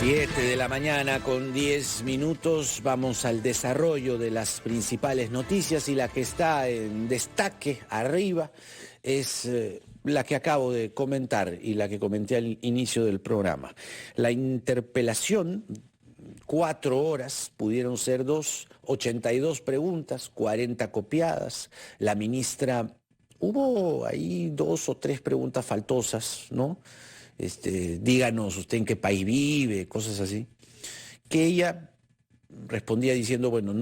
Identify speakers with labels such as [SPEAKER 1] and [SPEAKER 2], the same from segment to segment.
[SPEAKER 1] 7 de la mañana con 10 minutos, vamos al desarrollo de las principales noticias y la que está en destaque arriba es la que acabo de comentar y la que comenté al inicio del programa. La interpelación, 4 horas, pudieron ser 2, 82 preguntas, 40 copiadas. La ministra, hubo ahí 2 o 3 preguntas faltosas, ¿no? Díganos usted en qué país vive, cosas así, que ella respondía diciendo, bueno,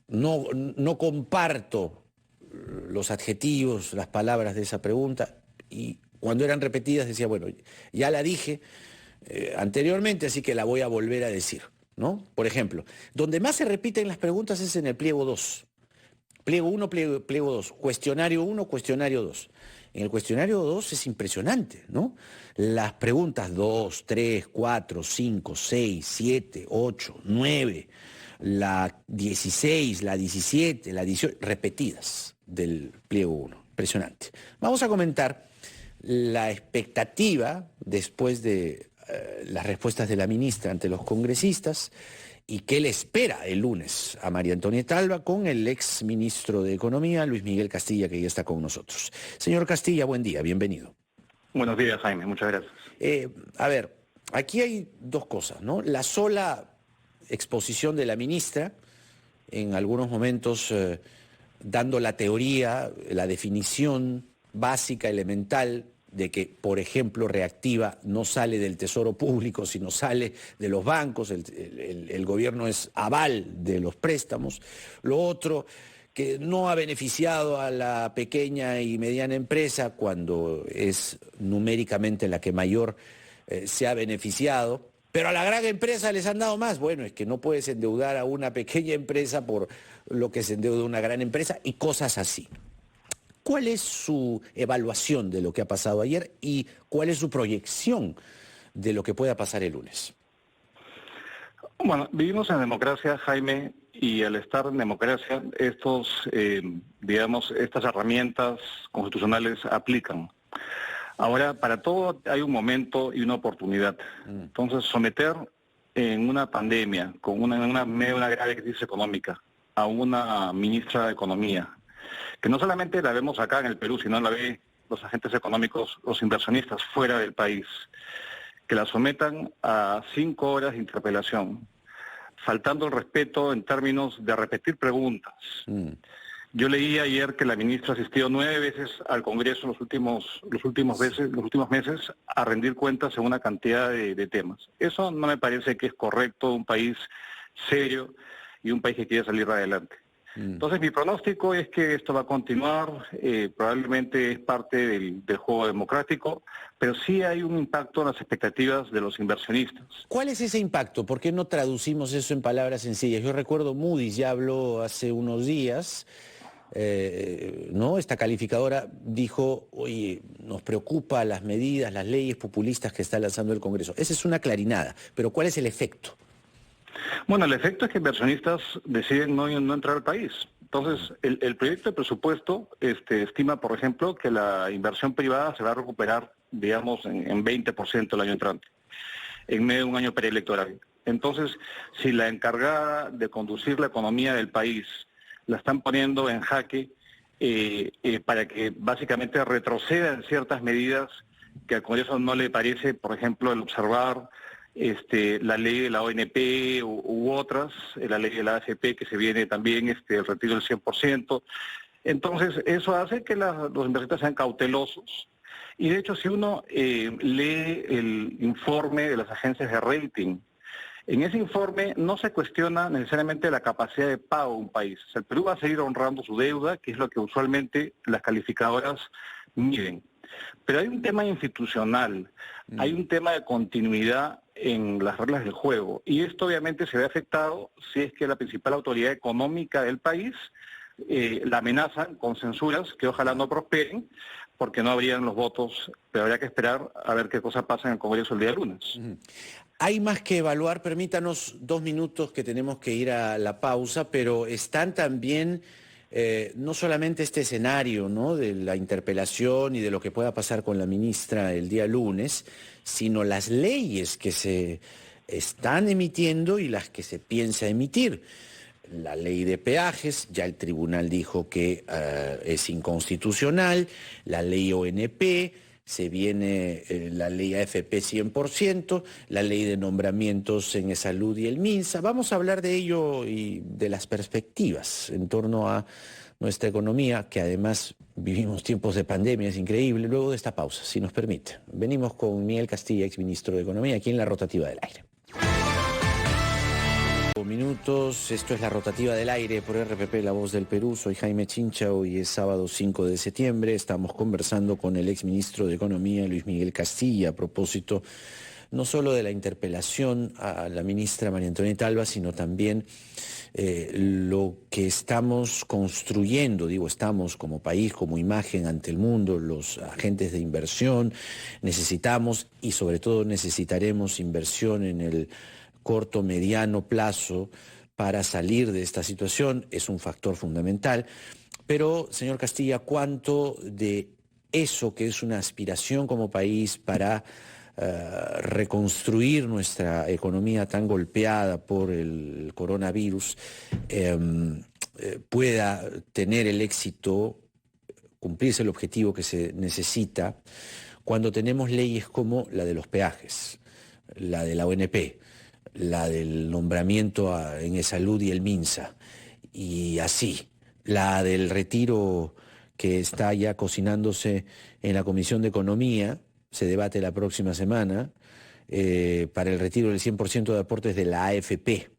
[SPEAKER 1] no comparto los adjetivos, las palabras de esa pregunta, y cuando eran repetidas decía, bueno, ya la dije anteriormente, así que la voy a volver a decir, ¿no? Por ejemplo, donde más se repiten las preguntas es en el pliego 2. Pliego 1, pliego 2, cuestionario 1, cuestionario 2. En el cuestionario 2 es impresionante, ¿no? Las preguntas 2, 3, 4, 5, 6, 7, 8, 9, la 16, la 17, la 18, repetidas del pliego 1. Impresionante. Vamos a comentar la expectativa después de las respuestas de la ministra ante los congresistas y qué le espera el lunes a María Antonieta Alba con el ex ministro de Economía, Luis Miguel Castilla, que ya está con nosotros. Señor Castilla, buen día, bienvenido.
[SPEAKER 2] Buenos días, Jaime, muchas gracias.
[SPEAKER 1] A ver, aquí hay dos cosas, ¿no? La sola exposición de la ministra, en algunos momentos dando la teoría, la definición básica, elemental, de que, por ejemplo, Reactiva no sale del Tesoro Público, sino sale de los bancos, el gobierno es aval de los préstamos. Lo otro, que no ha beneficiado a la pequeña y mediana empresa cuando es numéricamente la que mayor se ha beneficiado, pero a la gran empresa les han dado más. Bueno, es que no puedes endeudar a una pequeña empresa por lo que se endeuda una gran empresa y cosas así. ¿Cuál es su evaluación de lo que ha pasado ayer y cuál es su proyección de lo que pueda pasar el lunes?
[SPEAKER 2] Bueno, vivimos en democracia, Jaime, y al estar en democracia, estas herramientas constitucionales aplican. Ahora, para todo hay un momento y una oportunidad. Entonces, someter en una pandemia, con una grave crisis económica, a una ministra de Economía, que no solamente la vemos acá en el Perú, sino la ven los agentes económicos, los inversionistas fuera del país, que la sometan a 5 horas de interpelación, faltando el respeto en términos de repetir preguntas. Yo leí ayer que la ministra asistió 9 veces al Congreso los últimos meses a rendir cuentas en una cantidad de temas. Eso no me parece que es correcto de un país serio y un país que quiere salir adelante. Entonces mi pronóstico es que esto va a continuar, probablemente es parte del juego democrático, pero sí hay un impacto en las expectativas de los inversionistas.
[SPEAKER 1] ¿Cuál es ese impacto? ¿Por qué no traducimos eso en palabras sencillas? Yo recuerdo Moody's ya habló hace unos días, ¿no? Esta calificadora dijo, oye, nos preocupa las medidas, las leyes populistas que está lanzando el Congreso. Esa es una clarinada, pero ¿cuál es el efecto?
[SPEAKER 2] Bueno, el efecto es que inversionistas deciden no entrar al país. Entonces, el proyecto de presupuesto estima, por ejemplo, que la inversión privada se va a recuperar, digamos, en 20% el año entrante, en medio de un año preelectoral. Entonces, si la encargada de conducir la economía del país la están poniendo en jaque para que básicamente retroceda en ciertas medidas que al Congreso no le parece, por ejemplo, el observar la ley de la ONP u otras, la ley de la AFP que se viene también, el retiro del 100%. Entonces, eso hace que los inversionistas sean cautelosos. Y de hecho, si uno lee el informe de las agencias de rating, en ese informe no se cuestiona necesariamente la capacidad de pago de un país. O sea, el Perú va a seguir honrando su deuda, que es lo que usualmente las calificadoras miden. Pero hay un tema institucional, hay un tema de continuidad en las reglas del juego. Y esto obviamente se ve afectado si es que la principal autoridad económica del país la amenazan con censuras que ojalá no prosperen, porque no habrían los votos, pero habría que esperar a ver qué cosa pasa en el Congreso el día lunes.
[SPEAKER 1] Hay más que evaluar, permítanos 2 minutos que tenemos que ir a la pausa, pero están también no solamente este escenario, ¿no?, de la interpelación y de lo que pueda pasar con la ministra el día lunes, sino las leyes que se están emitiendo y las que se piensa emitir. La ley de peajes, ya el tribunal dijo que es inconstitucional, la ley ONP, se viene la ley AFP 100%, la ley de nombramientos en Salud y el MINSA. Vamos a hablar de ello y de las perspectivas en torno a nuestra economía, que además vivimos tiempos de pandemia, es increíble. Luego de esta pausa, si nos permite, venimos con Miguel Castilla, exministro de Economía, aquí en La Rotativa del Aire. Minutos, esto es La Rotativa del Aire por RPP, La Voz del Perú. Soy Jaime Chincha, hoy es sábado 5 de septiembre. Estamos conversando con el exministro de Economía, Luis Miguel Castilla, a propósito no solo de la interpelación a la ministra María Antonieta Alba, sino también lo que estamos construyendo, estamos como país, como imagen ante el mundo, los agentes de inversión. Necesitamos y sobre todo necesitaremos inversión en el corto, mediano plazo para salir de esta situación. Es un factor fundamental. Pero, señor Castilla, ¿cuánto de eso que es una aspiración como país para reconstruir nuestra economía tan golpeada por el coronavirus pueda tener el éxito, cumplirse el objetivo que se necesita cuando tenemos leyes como la de los peajes, la de la ONP, la del nombramiento en Salud y el MINSA, y así, la del retiro que está ya cocinándose en la Comisión de Economía, se debate la próxima semana, para el retiro del 100% de aportes de la AFP,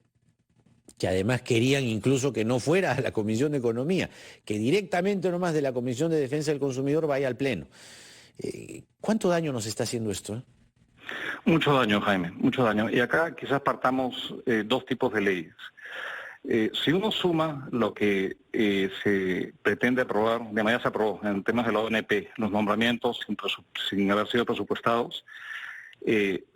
[SPEAKER 1] que además querían incluso que no fuera a la Comisión de Economía, que directamente nomás de la Comisión de Defensa del Consumidor vaya al Pleno. ¿Cuánto daño nos está haciendo esto?
[SPEAKER 2] Mucho daño, Jaime, mucho daño. Y acá quizás partamos dos tipos de leyes. Si uno suma lo que se pretende aprobar, de manera se aprobó en temas de la ONP, los nombramientos sin haber sido presupuestados,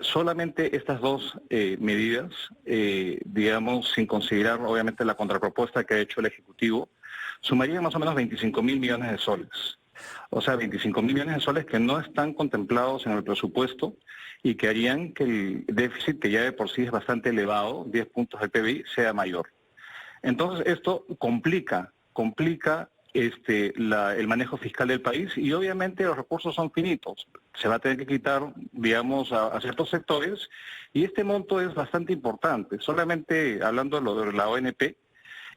[SPEAKER 2] solamente estas dos medidas, sin considerar obviamente la contrapropuesta que ha hecho el Ejecutivo, sumarían más o menos 25.000 millones de soles. O sea, 25.000 millones de soles que no están contemplados en el presupuesto y que harían que el déficit, que ya de por sí es bastante elevado, 10 puntos del PBI, sea mayor. Entonces esto complica el manejo fiscal del país y obviamente los recursos son finitos. Se va a tener que quitar, a ciertos sectores y este monto es bastante importante. Solamente hablando de lo de la ONP,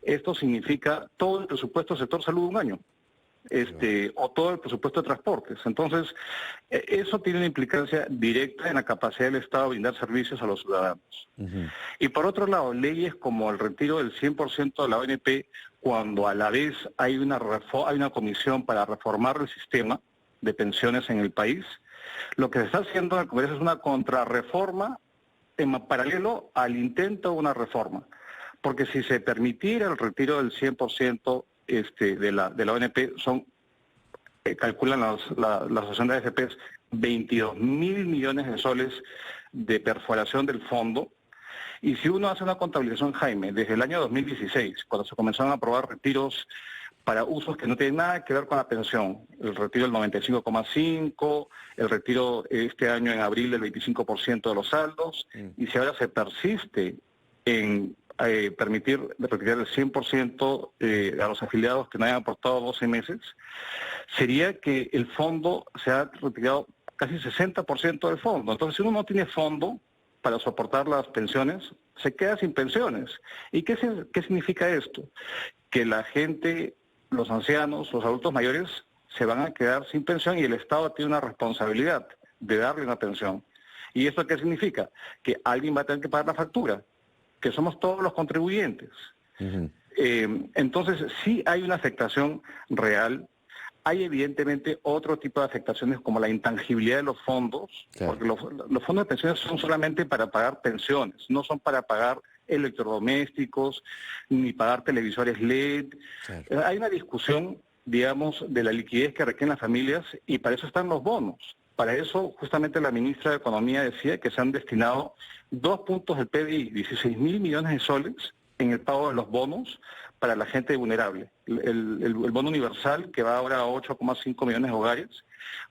[SPEAKER 2] esto significa todo el presupuesto del sector salud de un año. O todo el presupuesto de transportes. Entonces, eso tiene una implicancia directa en la capacidad del Estado de brindar servicios a los ciudadanos. Uh-huh. Y por otro lado, leyes como el retiro del 100% de la ONP, cuando a la vez hay una comisión para reformar el sistema de pensiones en el país, lo que se está haciendo en el Congreso es una contrarreforma en paralelo al intento de una reforma. Porque si se permitiera el retiro del 100% de la ONP, calculan la asociación de AFPs 22.000 millones de soles de perforación del fondo. Y si uno hace una contabilización, Jaime, desde el año 2016, cuando se comenzaron a aprobar retiros para usos que no tienen nada que ver con la pensión, el retiro del 95%, el retiro este año en abril del 25% de los saldos, y si ahora se persiste en permitir retirar el 100% a los afiliados que no hayan aportado 12 meses, sería que el fondo se ha retirado casi 60% del fondo. Entonces, si uno no tiene fondo para soportar las pensiones, se queda sin pensiones. ¿Y qué significa esto? Que la gente, los ancianos, los adultos mayores, se van a quedar sin pensión y el Estado tiene una responsabilidad de darle una pensión. ¿Y esto qué significa? Que alguien va a tener que pagar la factura, que somos todos los contribuyentes. Uh-huh. Entonces, sí hay una afectación real. Hay evidentemente otro tipo de afectaciones como la intangibilidad de los fondos, claro, porque los fondos de pensiones son solamente para pagar pensiones, no son para pagar electrodomésticos, ni pagar televisores LED. Claro. Hay una discusión, de la liquidez que requieren las familias y para eso están los bonos. Para eso, justamente la ministra de Economía decía que se han destinado 2 puntos del PBI, 16.000 millones de soles, en el pago de los bonos para la gente vulnerable. El bono universal, que va ahora a 8,5 millones de hogares,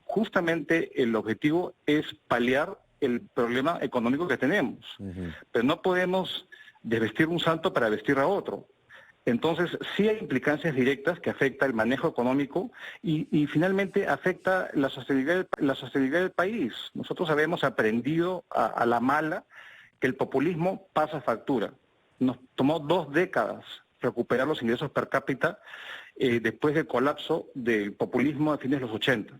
[SPEAKER 2] justamente el objetivo es paliar el problema económico que tenemos. Pero no podemos desvestir un santo para vestir a otro. Entonces, sí hay implicancias directas que afectan el manejo económico y finalmente afecta la sostenibilidad del país. Nosotros habíamos aprendido a la mala que el populismo pasa factura. Nos tomó 2 décadas recuperar los ingresos per cápita después del colapso del populismo a fines de los 80.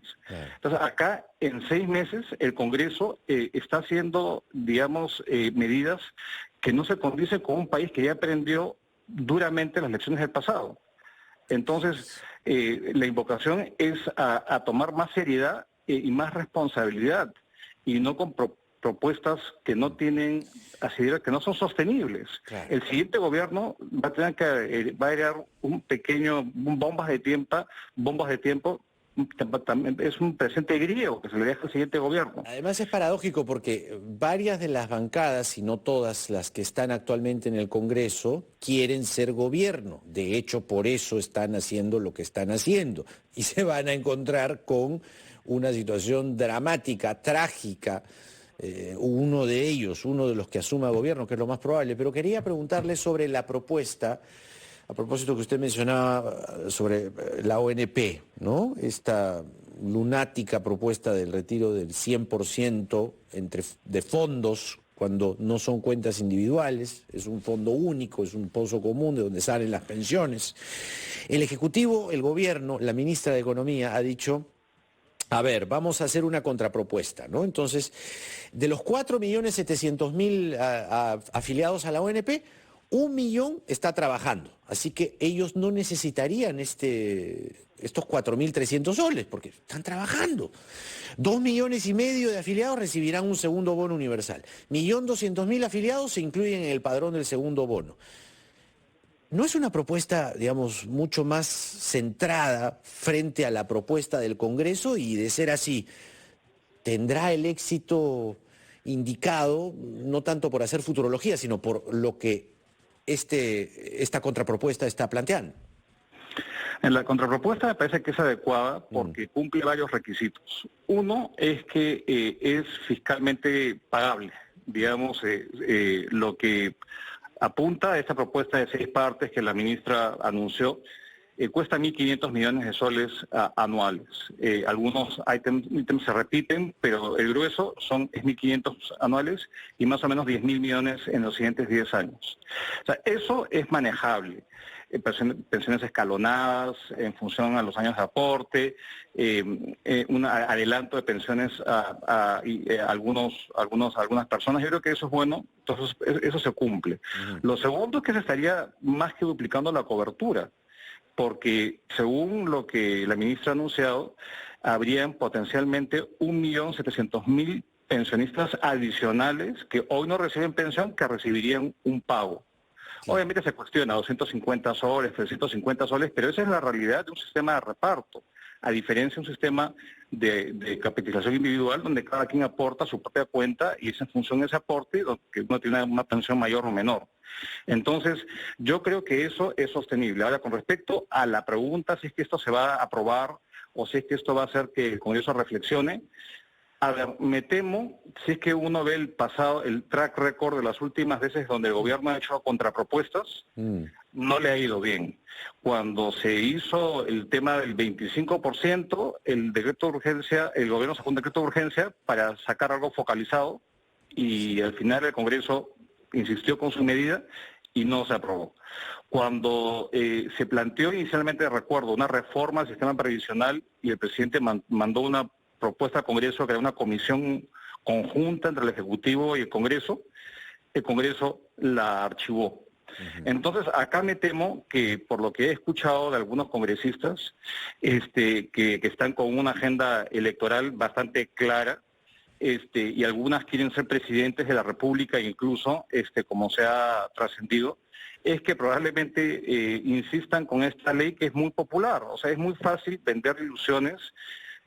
[SPEAKER 2] Entonces, acá en 6 meses el Congreso está haciendo, digamos, medidas que no se condicen con un país que ya aprendió duramente las lecciones del pasado. Entonces, la invocación es a tomar más seriedad y más responsabilidad, y no con propuestas que no tienen asidero, que no son sostenibles. Claro. El siguiente gobierno va a tener que va a crear bombas de tiempo. También es un presente griego que se le deja al siguiente gobierno.
[SPEAKER 1] Además es paradójico porque varias de las bancadas, y no todas las que están actualmente en el Congreso, quieren ser gobierno. De hecho, por eso están haciendo lo que están haciendo. Y se van a encontrar con una situación dramática, trágica. Uno de los que asuma gobierno, que es lo más probable. Pero quería preguntarle sobre la propuesta. A propósito que usted mencionaba sobre la ONP, ¿no? Esta lunática propuesta del retiro del 100% de fondos, cuando no son cuentas individuales, es un fondo único, es un pozo común de donde salen las pensiones. El Ejecutivo, el Gobierno, la ministra de Economía ha dicho: a ver, vamos a hacer una contrapropuesta, ¿no? Entonces, de los 4.700.000 afiliados a la ONP, 1 millón está trabajando, así que ellos no necesitarían estos 4.300 soles, porque están trabajando. 2,5 millones de afiliados recibirán un segundo bono universal. 1.200.000 afiliados se incluyen en el padrón del segundo bono. ¿No es una propuesta, digamos, mucho más centrada frente a la propuesta del Congreso? Y de ser así, ¿tendrá el éxito indicado, no tanto por hacer futurología, sino por lo que esta contrapropuesta está planteando?
[SPEAKER 2] En la contrapropuesta me parece que es adecuada porque cumple varios requisitos. Uno es que es fiscalmente pagable. Digamos, lo que apunta a esta propuesta de 6 partes que la ministra anunció, cuesta 1.500 millones de soles anuales. Algunos ítems se repiten, pero el grueso es 1.500 anuales y más o menos 10.000 millones en los siguientes 10 años. O sea, eso es manejable. Pensiones escalonadas en función a los años de aporte, un adelanto de pensiones a algunas personas. Yo creo que eso es bueno, entonces eso se cumple. Lo segundo es que se estaría más que duplicando la cobertura, porque según lo que la ministra ha anunciado, habrían potencialmente 1.700.000 pensionistas adicionales que hoy no reciben pensión, que recibirían un pago. Sí. Obviamente se cuestiona 250 soles, 350 soles, pero esa es la realidad de un sistema de reparto, a diferencia de un sistema de capitalización individual donde cada quien aporta su propia cuenta y es en función de ese aporte que uno tiene una pensión mayor o menor. Entonces, yo creo que eso es sostenible. Ahora, con respecto a la pregunta si es que esto se va a aprobar o si es que esto va a hacer que el Congreso reflexione, a ver, me temo, si es que uno ve el pasado, el track record de las últimas veces donde el gobierno ha hecho contrapropuestas, no le ha ido bien. Cuando se hizo el tema del 25%, el decreto de urgencia, el gobierno sacó un decreto de urgencia para sacar algo focalizado y al final el Congreso insistió con su medida y no se aprobó. Cuando se planteó inicialmente, recuerdo, una reforma al sistema previsional y el presidente mandó una propuesta al Congreso, que era una comisión conjunta entre el Ejecutivo y el Congreso la archivó. Entonces, acá me temo que, por lo que he escuchado de algunos congresistas, que están con una agenda electoral bastante clara, y algunas quieren ser presidentes de la República, incluso, como se ha trascendido, es que probablemente insistan con esta ley que es muy popular. O sea, es muy fácil vender ilusiones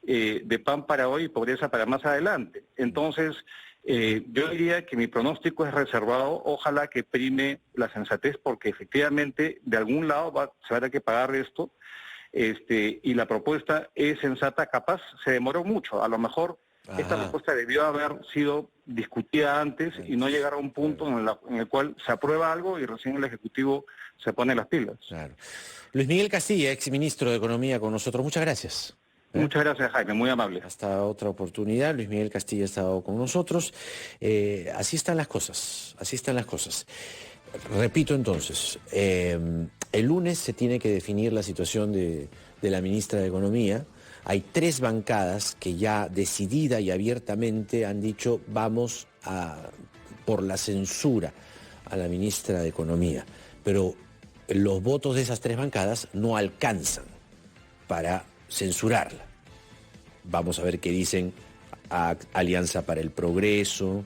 [SPEAKER 2] de pan para hoy y pobreza para más adelante. Entonces, yo diría que mi pronóstico es reservado, ojalá que prime la sensatez, porque efectivamente de algún lado se va a tener que pagar esto, y la propuesta es sensata, capaz se demoró mucho, a lo mejor esta propuesta debió haber sido discutida antes y no llegar a un punto en el cual se aprueba algo y recién el Ejecutivo se pone las pilas.
[SPEAKER 1] Claro. Luis Miguel Castilla, ex ministro de Economía con nosotros, muchas gracias.
[SPEAKER 2] Muchas gracias, Jaime, muy amable.
[SPEAKER 1] Hasta otra oportunidad. Luis Miguel Castilla ha estado con nosotros. Así están las cosas, así están las cosas. Repito entonces, el lunes se tiene que definir la situación de la ministra de Economía. Hay 3 bancadas que ya decidida y abiertamente han dicho vamos por la censura a la ministra de Economía. Pero los votos de esas 3 bancadas no alcanzan para censurarla. Vamos a ver qué dicen Alianza para el Progreso,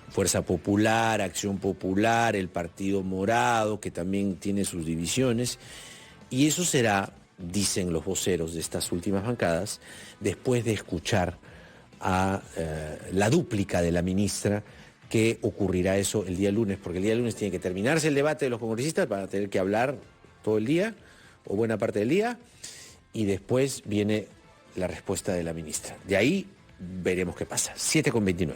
[SPEAKER 1] Fuerza Popular, Acción Popular, el Partido Morado, que también tiene sus divisiones. Y eso será, dicen los voceros de estas últimas bancadas, después de escuchar a la dúplica de la ministra, que ocurrirá eso el día lunes, porque el día lunes tiene que terminarse el debate de los congresistas, van a tener que hablar todo el día, o buena parte del día, y después viene la respuesta de la ministra. De ahí veremos qué pasa. 7:29.